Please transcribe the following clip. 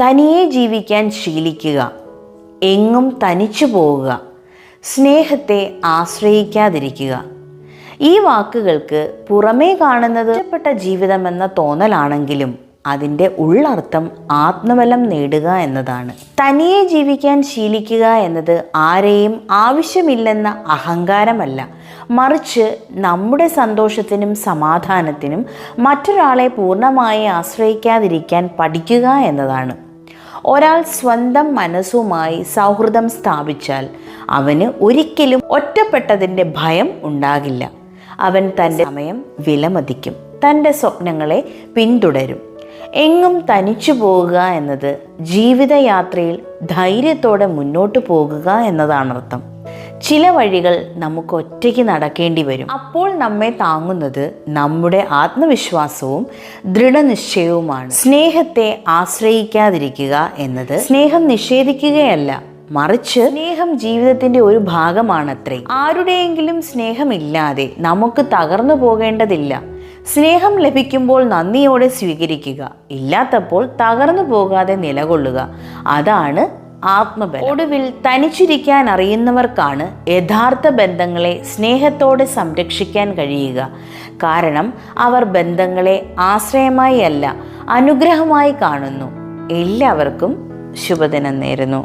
തനിയെ ജീവിക്കാൻ ശീലിക്കുക, എങ്ങും തനിച്ചു പോവുക, സ്നേഹത്തെ ആശ്രയിക്കാതിരിക്കുക. ഈ വാക്കുകൾക്ക് പുറമേ കാണുന്നത് ഇഷ്ടപ്പെട്ട ജീവിതമെന്ന തോന്നലാണെങ്കിലും അതിൻ്റെ ഉള്ളർത്ഥം ആത്മബലം നേടുക എന്നതാണ്. തനിയെ ജീവിക്കാൻ ശീലിക്കുക എന്നത് ആരെയും ആവശ്യമില്ലെന്ന അഹങ്കാരമല്ല, മറിച്ച് നമ്മുടെ സന്തോഷത്തിനും സമാധാനത്തിനും മറ്റൊരാളെ പൂർണ്ണമായി ആശ്രയിക്കാതിരിക്കാൻ പഠിക്കുക എന്നതാണ്. ഒരാൾ സ്വന്തം മനസ്സുമായി സൗഹൃദം സ്ഥാപിച്ചാൽ അവന് ഒരിക്കലും ഒറ്റപ്പെട്ടതിൻ്റെ ഭയം ഉണ്ടാകില്ല. അവൻ തൻ്റെ സമയം വിലമതിക്കും, തൻ്റെ സ്വപ്നങ്ങളെ പിന്തുടരും. എങ്ങും തനിച്ചു പോകുക എന്നത് ജീവിതയാത്രയിൽ ധൈര്യത്തോടെ മുന്നോട്ട് പോകുക എന്നതാണർത്ഥം. ചില വഴികൾ നമുക്ക് ഒറ്റയ്ക്ക് നടക്കേണ്ടി വരും. അപ്പോൾ നമ്മെ താങ്ങുന്നത് നമ്മുടെ ആത്മവിശ്വാസവും ദൃഢനിശ്ചയവുമാണ്. സ്നേഹത്തെ ആശ്രയിക്കാതിരിക്കുക എന്നത് സ്നേഹം നിഷേധിക്കുകയല്ല, മറിച്ച് സ്നേഹം ജീവിതത്തിന്റെ ഒരു ഭാഗമാണത്രേ. ആരുടെയെങ്കിലും സ്നേഹമില്ലാതെ നമുക്ക് തകർന്നു പോകേണ്ടതില്ല. സ്നേഹം ലഭിക്കുമ്പോൾ നന്ദിയോടെ സ്വീകരിക്കുക, ഇല്ലാത്തപ്പോൾ തകർന്നു പോകാതെ നിലകൊള്ളുക. അതാണ് ആത്മബലം. ഒടുവിൽ തനിച്ചിരിക്കാൻ അറിയുന്നവർക്കാണ് യഥാർത്ഥ ബന്ധങ്ങളെ സ്നേഹത്തോടെ സംരക്ഷിക്കാൻ കഴിയുക. കാരണം അവർ ബന്ധങ്ങളെ ആശ്രയമായി അല്ല, അനുഗ്രഹമായി കാണുന്നു. എല്ലാവർക്കും ശുഭദിനം നേരുന്നു.